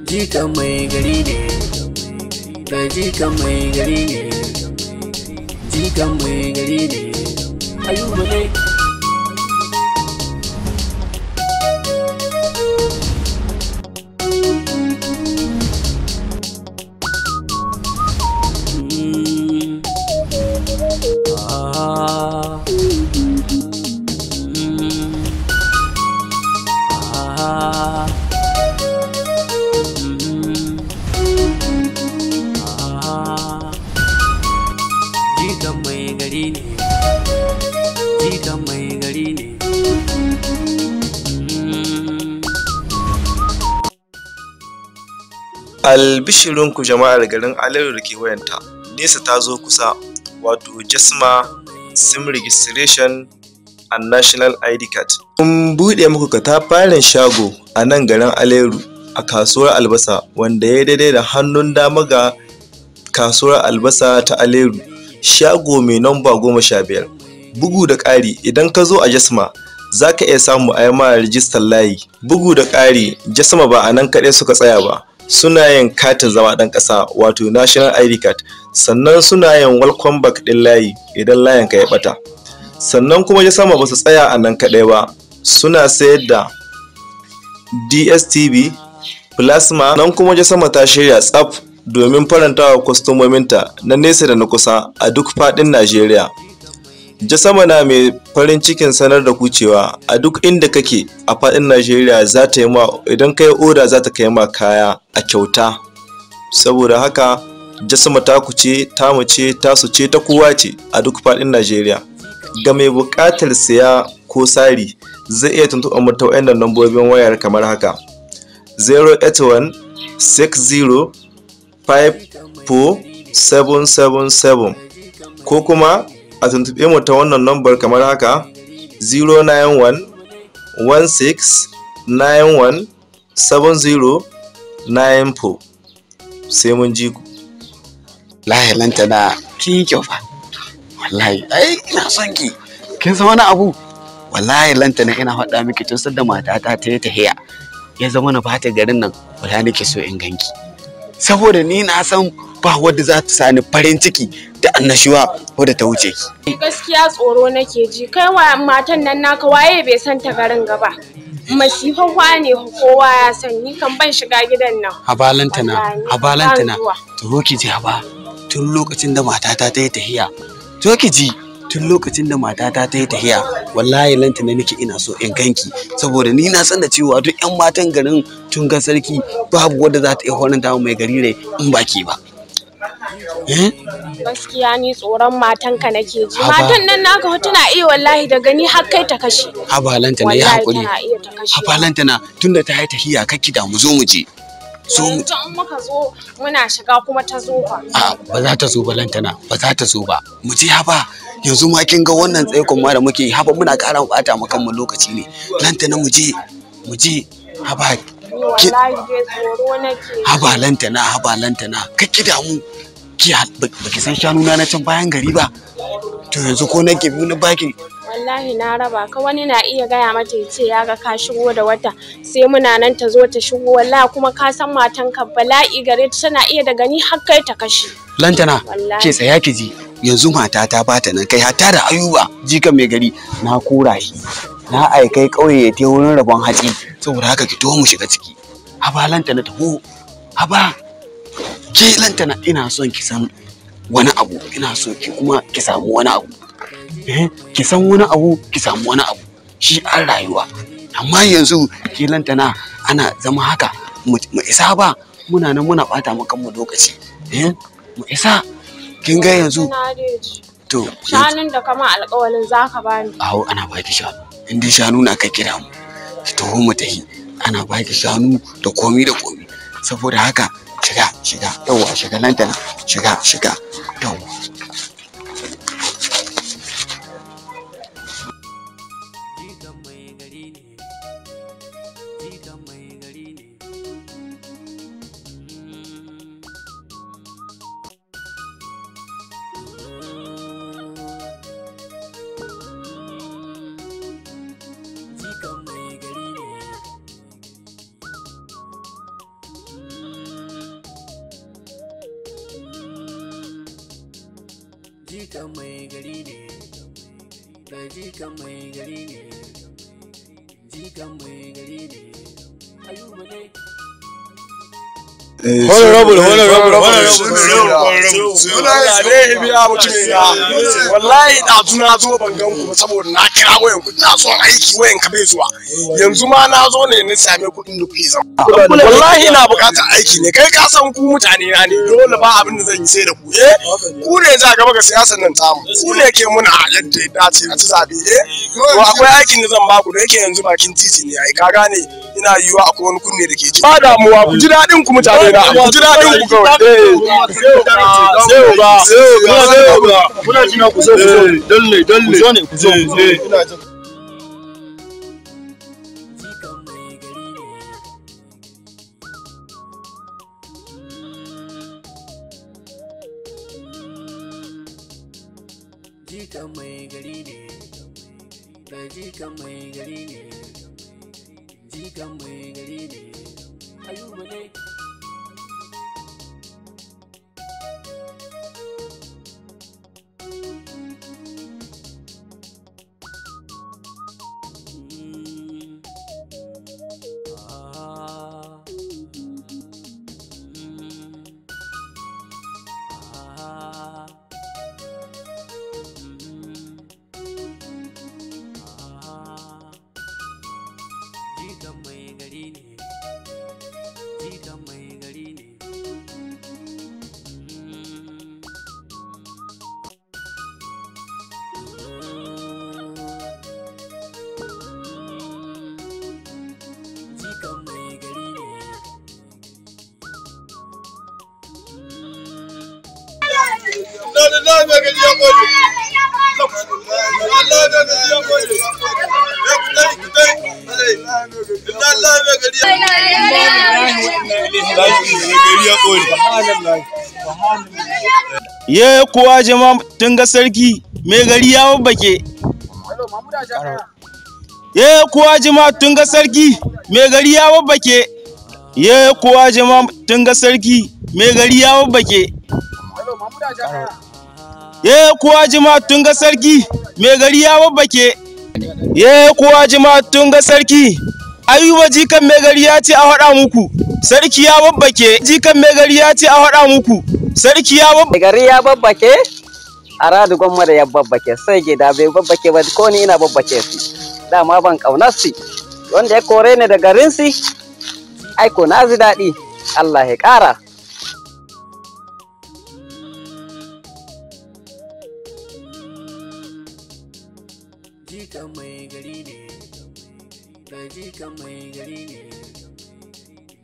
Jikan mai gari ne, ga jikan mai gari ne, jikan mai gari ne, Ayuba ne. Jikan mai gari ne, jikan mai gari ne. Albishirinku jama'ar garin Aleru da kewayenta, nesa ta zo kusa, wato Jasma Sim Registration and National ID Card. Mun buɗe muku katafaren shago a nan garin Aleru a kasuwar albasa wanda ya daidai da hannun dama ga kasuwar albasa ta Aleru, shago mai namba 15. Bugu da ƙari, idan ka zo a Jasma za ka iya samu a yi ma rijistar layi. Bugu da ƙari, Jasma ba a nan kaɗai suka tsaya ba, suna yin katin zama ɗan ƙasa wato National ID Card, sannan suna yin welcome back ɗin layi idan layin ka ya ɓata. Sannan kuma Jasma ba su tsaya a nan kaɗai ba, suna sayar da DSTV, plasma, nan kuma Jasma ta shirya tsaf domin farantawa kwastomominta na nesa da na kusa a duk faɗin Najeriya. Jasma na mai farin cikin sanar da ku cewa a duk inda kake a faɗin Najeriya za ta yi ma, idan kai oda za ta kai ma kaya a kyauta. Saboda haka Jasma ta ku ce, tamu ce, tasu ce, ta kowa ce a duk faɗin Najeriya. Ga mai buƙatar siya ko sari zai iya tuntuɓar mu ta waɗannan lambobin wayar kamar haka: 081 60 54777 ko kuma a tuntuɓe mu ta wannan lambar kamar haka: 091 16 91 7094. Sai mun ji ku. Wallahi Lantana kin kyau fa. Wallahi ai ina son ki. Kin san wani abu? Wallahi Lantana ina faɗa miki tun sadda matata ta yi tahiya ya zama na bata garin nan, wallahi nake so in ganki. Saboda ni na san ba wadda za ta sani farin ciki da annashuwa wadda ta wuce ki. Gaskiya tsoro nake ji, kai wa matan nan naka waye bai san ta garin gaba. Masifaffa ne kowa ya san, ni kan ban shiga gidan nan. Habalantana to ki ji haba tun lokacin da matata ta yi tahiya. To ki ji tun lokacin da matata ta yi tahiya, wallahi Lantana nake ina so in ganki, saboda ni na san da cewa duk ƴan matan garin Tungan Sarki babu wadda za ta iya horanta mai gari ne in baki ba. Gaskiya ni tsoron matanka nake ji. Matan nan naka tana iya wallahi da gani har kai ta kashe. Habalantana ya hakuri. Habalantana tunda ta yi tahiya kake da mu zo mu je. So in muka zo muna shiga kuma ta zo ba. Ba za ta zo ba Lantana, ba za ta zo ba. Mu je haba. Yanzu ma kin ga wannan tsaikon ma da muke yi, haba muna ƙara bata mu kanmu lokaci ne. Lantana mu je haba. Wallahi dai tsoro nake. Haba Lantana kake damu. Baki san shanu na can bayan gari ba. To yanzu ko nake biyu na baki. Wallahi na raba ka, wani na iya gaya mata ya ce ya ga ka shigo da wata, sai muna nan ta zo ta shigo, wallahi kuma ka san matanka bala'i gare ta, tana iya da gani har kai ta kashe. Lantana ke tsaya ki ji, yanzu mata ta bata nan, kai hatta da Ayuba jikan mai gari na kora shi, na aikai kauye ya te wurin rabon hatsi, saboda haka ki to mu shiga ciki. Haba Lantana taho, haba ke Lantana, ina son ki san wani abu, ina so ki kuma ki samu wani abu. Ki san wani abu, ki samu wani abu, shi an rayuwa. Amma yanzu ke Lantana ana zama haka mu isa ba, muna nan muna bata mu kanmu lokaci. Mu isa, kin ga yanzu to shanun da kama alƙawalin zaka bani. Aho ana baki shanu, in dai shanu na kai kira mu, ki taho mu tahi, ana baki shanu da komi da komi. Saboda haka shiga yawa, shiga Lantana, shiga yawa. Jikan mai gari ne, jikan mai jikan mai gari ne, ga jikan mai gari ne, jikan mai gari ne, Ayuba ne. Honorable. Wallahi da na zo ban gan ku saboda na kira wayan ku na son aiki wayan ka bai zuwa. Yanzu ma na zo ne na same kuɗin da kuke zama. Wallahi ina buƙatar aiki ne kai ka san ku mutane na ne dole ba abin da zan yi sai da ku ku ne za gaba ga siyasar nan tamu ku ne ke muna yadda ya dace a ci zabe to akwai aikin da zan ba ku da yake yanzu bakin titi ne ai ka gane ina yiwa akwai wani kunne da ke ji ba damuwa ku ji daɗin ku mutane na ku ji daɗin ku kawai muna jina ku zo dalle ku zo ne ku zo ina jin jikan mai gari ne, ga jikan mai gari ne, jikan mai gari ne, Ayuba ne. Jikan mai gari ne, jikan mai gari ne. Jikan mai gari ne. Ye kuwa jama'a tun ga sarki mai gari ya babbake. Ye kuwa jama'a tun ga sarki mai gari ya babbake. Ye kuwa jama'a tun ga sarki mai gari ya babbake. Ye kuwa jama'a tun ga sarki mai gari ya babbake. Ye kuwa jama'a tun ga sarki Ayuba jikan mai gari ya ce a faɗa muku sarki ya babbake. Jikan mai gari ya ce a faɗa muku sarki ya babbake. Gari ya babbake a radu gwamma da ya babbake sai gida bai babbake ba ko ni ina babbake su dama ban kaunar su wanda ya kore ni da garin su aiko na ji daɗi Allah ya ƙara. Jikan mai gari ne, ga jikan mai gari ne,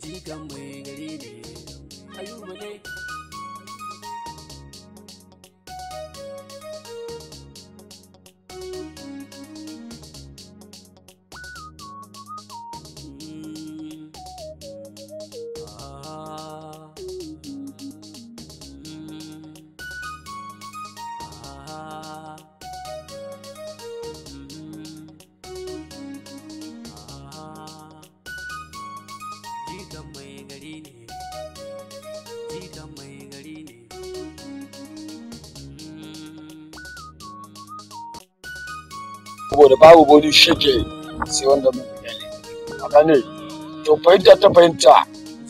jikan mai gari ne, Ayuba ne. Jikan mai gari ne, jikan mai gari ne. saboda babu body shake sai wanda mun gane haka ne to fahimta ta fahimta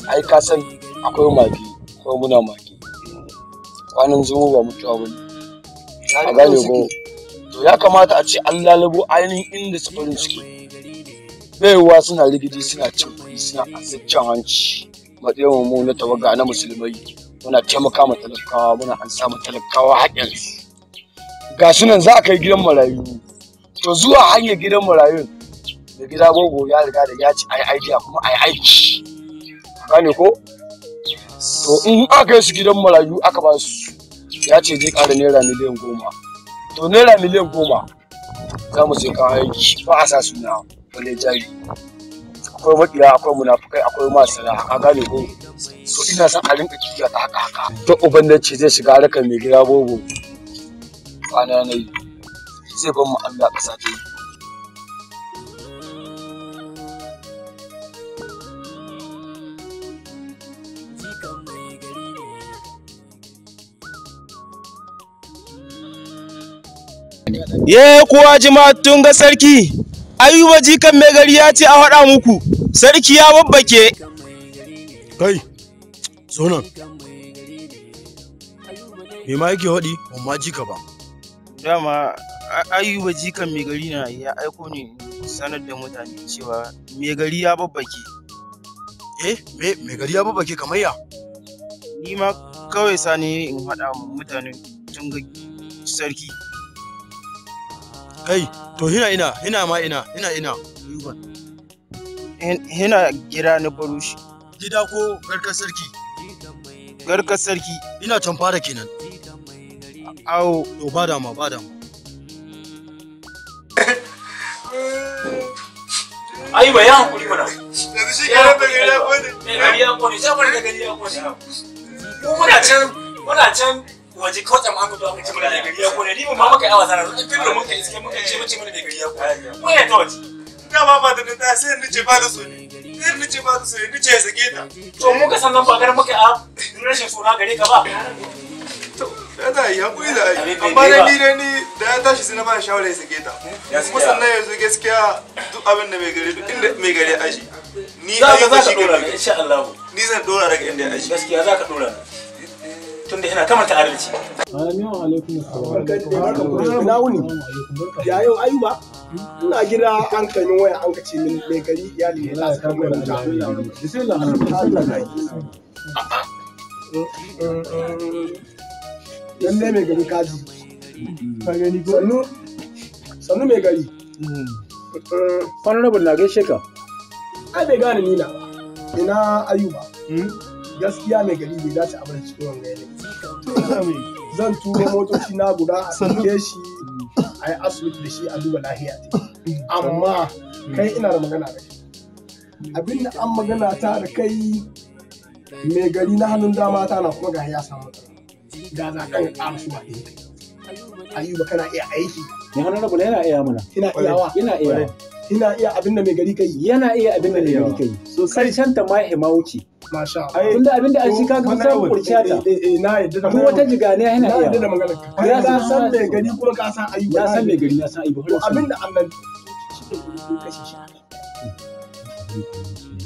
ai ka san akwai magi ko muna magi kwanan zumu ba mutuwa bane a gane ko to ya kamata a ce an lalabo ainihin inda su farin ciki baiwa suna rigidi suna cin kuɗi suna asaccen hanci matsayin mu na tawaga na musulmai muna taimaka ma talakawa muna an samu talakawa haƙƙinsu ga sunan za a kai gidan marayu to zuwa hanyar gidan marayun da gida gogo ya riga da ya ci ai idea kuma ai aiki gane ko to in aka yi su gidan marayu aka ba su ya ce zai ƙara naira miliyan 10 to naira miliyan 10 za mu sai kawo aiki ba a sa suna wale jari akwai maƙiya akwai munafukai akwai masu raha ka gane ko to ina son a rinka kiyaye ta haka to ubandace zai shiga harkar mai gida gogo kwana na yi zai ban mu Allah ƙasa ta yi. Jikan mai gari ne, Ye kuwa jama'a tun ga sarki. Ayuba jikan mai gari ya ce a faɗa muku. Sarki ya babbake. Kai, zo nan. Me ma yake haɗi? Ban ma ji ka ba. Dama Ayuba jikan mai gari na ya aiko ne sanar da mutane cewa mai gari ya babbake. Me gari ya babbake kamar ya? Ni ma kawai sani in haɗa mutane tun ga sarki. Kai, to ina. Hina gida na baro shi. Gida ko garkar sarki? Garkar sarki. Ina can fara kenan. Awo. To ba dama. Ayuba ya hankuri mana. Yanzu shi kenan da gari ya kone. Gari ya kone, sai wani da gari ya kone. Mu muna can waje kawai tsammanin mutuwa muke muna da gari ya kone. Ni ma muka yi awa zara, in filo muka iske muka ce mace mana da gari ya kone. Mu ya tawaci. Dama ba da ta sai ni ce ba da so ne. Sai ni ce ba da so ne, ni ce ya sake ta. To mu ka san nan ba garin muka a rashin suna gare ka ba. Ya ta yi haƙuri da ayi, amma da ni da ya tashi sai na ba shawara ya sake ta. Kuma sannan yanzu gaskiya duk abin da mai gari duk inda mai gari ya aji. Ni za ka dora ne insha Allah. Ni zan dora daga inda ya aji. Gaskiya za ka dora ne. Tunda ina kamanta adalci. Assalamu alaikum. Ina wuni. Ya yau Ayuba? Ina gida an kai min waya an kace min mai gari iyali ne za su kai mai wuta. Bismillah. Lalle mai gari kaji. Ka gani ko? Sannu mai gari. Honorable na gaishe ka. Ai bai gane ni na. Ina Ayuba. Gaskiya mai gari bai dace a bar cikin wanga yanayi. Zan turo motoci na guda a ɗauke shi a yi asibiti da shi a duba lahiya ta. Amma kai ina da magana da kai. Abinda an magana ta da kai mai gari na hannun dama ta na kuma ga ya samu matsala. Da za ka ƙara su ba ɗaya. Ayuba kana iya aiki. Ni honorable yana iya mana. Ina iyawa. Ina iya abin da mai gari kai. Yana iya abin da mai gari kai. So karshen ta ma ma wuce. Masha Allah. Tunda abin da an shi kaga kusan kurciya ta. Na yadda da magana. Wata jiganiya yana iya. Na yadda da magana. Ya san mai gari kuma ka san Ayuba. Ya san mai gari ya san Ayuba. To abin da annan shi ne kashe shi.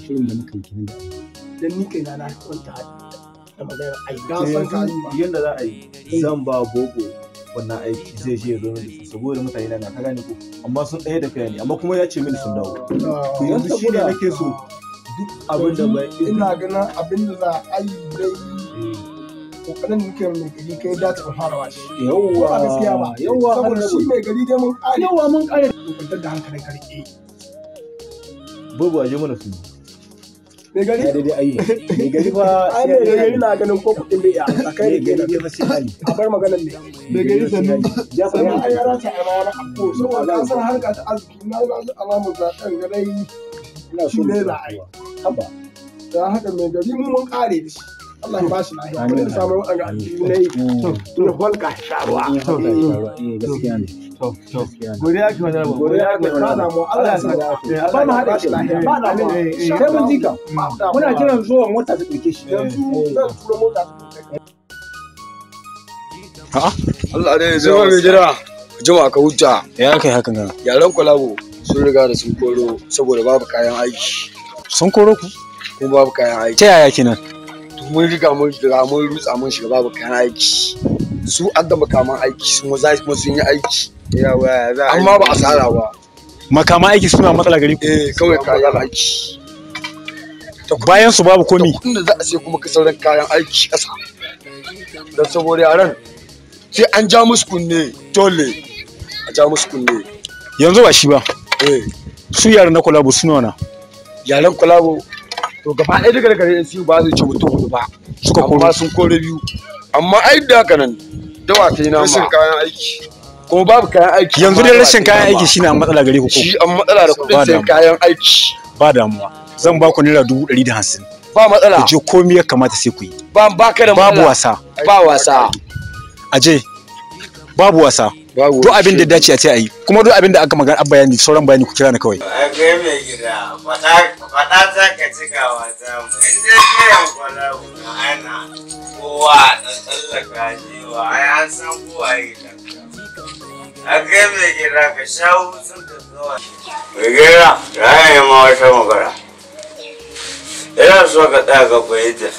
Shirin da muka yi kenan da dan ni kai na kwanta da magana ai ga san ka yanda za a yi zan ba Bobo wannan aiki zai je zo da saboda mutane na ka gane ko amma sun ɗaya da kai ne amma kuma ya ce mini sun dawo to yanzu shi ne nake so duk abin da bai ina ganin abin da za a yi dai kokarin da nake mai gari kai dace in fara washi yawwa gaskiya ba yawwa saboda shi mai gari dai mun kare yawwa mun kare kokantar da hankalin karke Bobo aje mana su mai gari daidai ayi mai gari ba ai mai gari na ganin ko kudin bai ya kai da gari ba sai hali a bar maganar ne mai gari sannan ya sannan ai yara ta amana ko saboda an san harka ta arziki na ga alamu za ta ga dai ina so ne za a yi haba da haka mai gari mun kare da shi Allah ya bashi lafiya kuma da samu wadanga addinai to holka sharuwa gaskiya ne godiya ki wani abu godiya ki kana mu Allah ya sa ba mu hada shi lafiya ba da mu sai mun jika muna kiran zuwa mota ta dauke shi yanzu zan tura mota Allah dai zai mai jira jama'a ka huta Ya kai hakan ga. yaran kwalabo sun riga da sun koro saboda babu kayan aiki Sun koro ku? kuma babu kayan aiki Ta yaya kenan? mun riga mun rutsa mun shiga babu kayan aiki su an gama kaman aiki sun waza kuma sun yi aiki amma ba a tsara ba Makaman aiki suna matsala gari ku. kawai kayan aiki Bayan su babu komi. inda za a sai kuma ka sauran kayan aiki ƙasa don saboda yaran sai an ja musu kunne dole a ja musu kunne Yanzu ba shi ba. Su yaran na kwalabo suna wana. yaran kwalabo to gaba ɗaya daga gare su ba zai ci mutum hudu ba Suka koro. amma sun kore biyu amma ai da haka nan dawa ta yi nama rashin kayan aiki kuma babu kayan aiki Yanzu dai rashin kayan aiki shine an matsala gare ku ko. shi an matsala da kuɗin sai kayan aiki Ba damuwa. Zan ba ku naira 150. ba matsala Ku je komai ya kamata sai ku yi. ba ka da Babu wasa. ba wasa Aje. Babu wasa. Duk abin da dace a ce a yi. Kuma duk abin da aka magana a bayani sauran bayani ku kira ni kawai. Kai mai gida faɗa za ka cika wata mu in dai kiran kwalabu na ana kowa da tsallaka jewa ai an san kowa yi a kai mai gida ka sha hutun ka kawai. Mai gida ya yi ma wata magana. Ina so ka tsaya ka fahimta.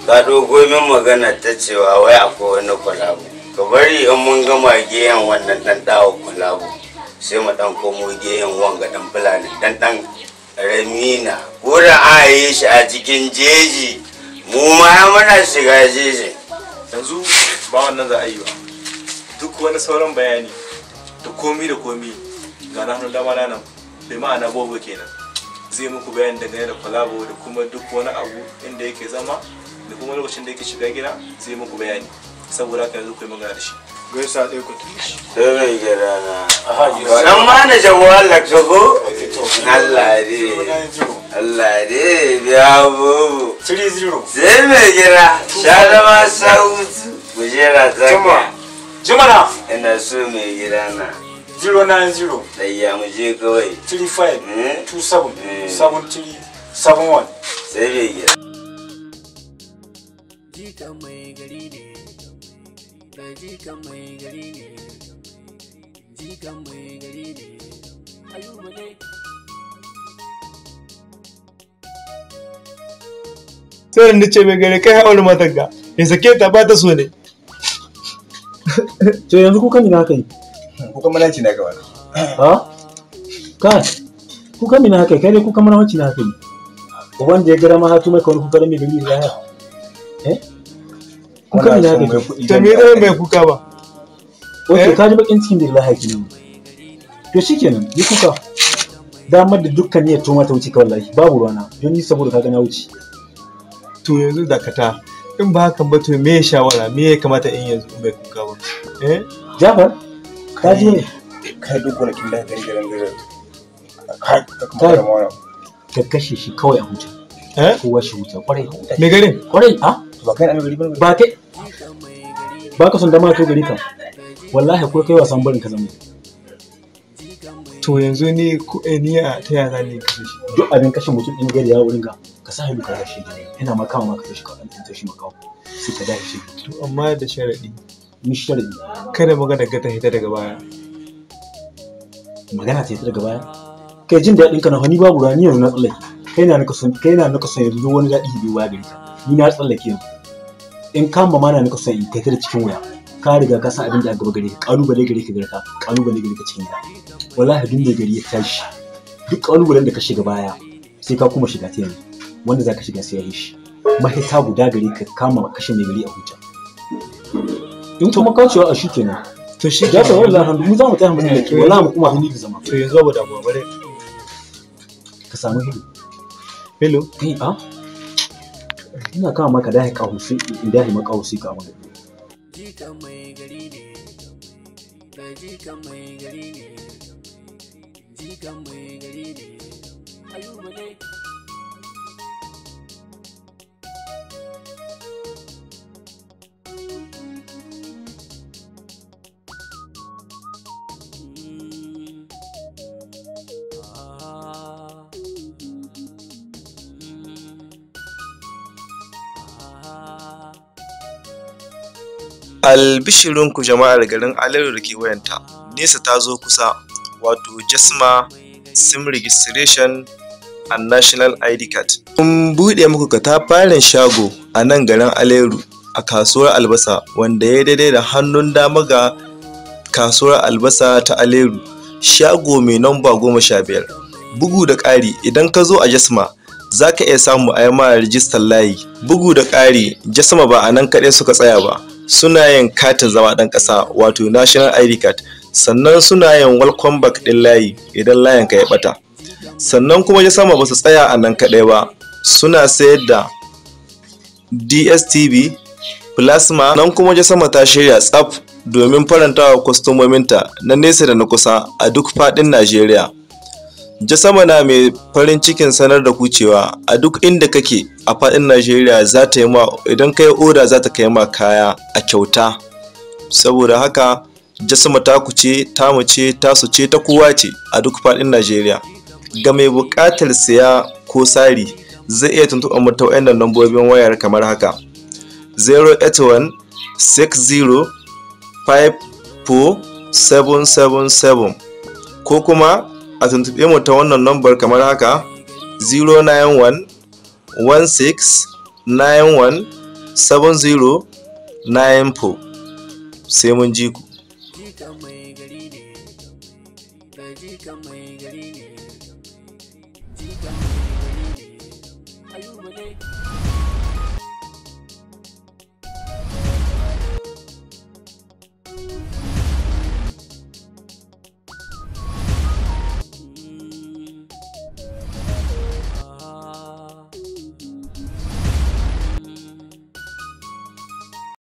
Ka dogo min magana ta cewa wai akwai wani kwalabu. Ka bari in mun gama gehen wannan ɗan ɗawa kwalabu. Sai mu ɗan komo gehen wanga ɗan fulani ɗan ramina. Ko da a yi shi a cikin jeji. Mu ma muna shiga jeji. Yanzu ba wannan za a yi ba. Duk wani sauran bayani da komi ga na hannun dama nan bai ma'ana bobo kenan. Zai muku bayani dangane da kwalabo da kuma duk wani abu inda yake zama da kuma lokacin da yake shiga gida zai muku bayani. Saboda haka yanzu ku yi magana da shi. Gaisa ɗaya ku tuni shi. Sai mai gida na. Dan ma na jawo Allah ka go. Allah dai biya bobo. 3-0. Sai mai gida sha da ma sautu. Bujera zaka. Jimana. Ina so mai gida na. 090. Ɗaya mu je kawai. 35 27 73 71. Sai mai gida. Jika mai gari ne. Jika mai gari ne. Jika mai gari ne. Ayuba ne. Sai da ce mai gari kai haɓar matanka ya sake ta ba ta so ne. To yanzu kuka mina haka yi? Kuka malanci na gaba. Ha? Kai, kuka mina haka yi, kai ne kuka malanci na haka yi. Uban da ya gara ma hatu mai kawai kuka da mai gari da ya. Kuka mina haka yi. Ta me zai mai kuka ba? Wato ka ji bakin cikin da Allah ya ne. To shikenan, yi kuka. Damar da dukkan niyyar toma ta wuce ka wallahi, babu ruwana, don ni saboda ka ga na wuce. To yanzu dakata. In ba hakan ba to me shawara me ya kamata in yanzu bai kuka ba Jafar ka ji ne kai duk wani kin da garin ka kashe shi kawai a huta kowa shi huta kwarai me garin kwarai ba kai an gari ba kai ba ka son dama to gari ka wallahi ko kai wasan barin ka zama to yanzu ni a ta yaya ne kashe shi duk abin kashe mutum in gari ya wurin ka sa hannu ka kashe ina ma kama maka shi ka an tantance shi makawo sai ka dace shi to amma da sharadi mi sharadi kada magana ga ta hita daga baya magana ta hita daga baya kai jin dadin ka na hani babu rani yanzu na tsallake kai na naka son yanzu wani dadi hibi waya gari ka ni na tsallake yanzu in kan ba ma na naka son in kai ta cikin waya ka riga ka san abin da gaba gare ka kalubale gare ka garka kalubale gare ka cikin gida wallahi duk da gari ya tashi duk kalubalen da ka shiga baya sai ka kuma shiga ta yanzu wanda za ka shiga sai ya yi shi mahita guda gari ka kama kashe mai gari a huta in kuma kaucewa a shi kenan to shi ya ta wallahi hannu mu za mu ta hannu da ke wallahi mu kuma hannu da zama to yanzu abu da abu bare ka samu hello ina kama maka dahi kahusi in dahi maka kahusi ka amma jika mai gari ne jika mai gari ne jika mai gari ne Ayuba ne Albishirinku jama'ar garin Aliyu da ke wayanta, nesa ta zo kusa, wato Jasma Sim Registration and National ID Card. Mun buɗe muku katafaren shago a nan garin Aliyu a kasuwar albasa wanda ya daidai da hannun dama ga kasuwar albasa ta Aliyu, shago mai namba 15. Bugu da ƙari idan ka zo a Jasma za ka iya samu a yi ma rijistar layi. Bugu da ƙari Jasma ba a nan kaɗai suka tsaya ba. Suna yin katin zama ɗan ƙasa wato national ID card, sannan suna yin welcome back ɗin layi idan layin ka ya ɓata. Sannan kuma Jasma ba su tsaya a nan kaɗai ba, suna sayar da DSTV, plasma, nan kuma Jasma ta shirya tsaf domin farantawa kwastomominta na nesa da na kusa a duk faɗin Najeriya. Jasma na mai farin cikin sanar da ku cewa a duk inda kake a faɗin Najeriya za ta yi ma idan kai oda za ta kai ma kaya a kyauta. Saboda haka Jasma ta ku ce, tamu ce, tasu ce, ta kowa ce a duk faɗin Najeriya. Ga mai buƙatar siya ko sari zai iya tuntuɓar mu ta wayannan lambobin wayar kamar haka: 081 60 54 777 ko kuma a tuntuɓe mu ta wannan lambar kamar haka 091 16 91 70 94 sai mun ji ku.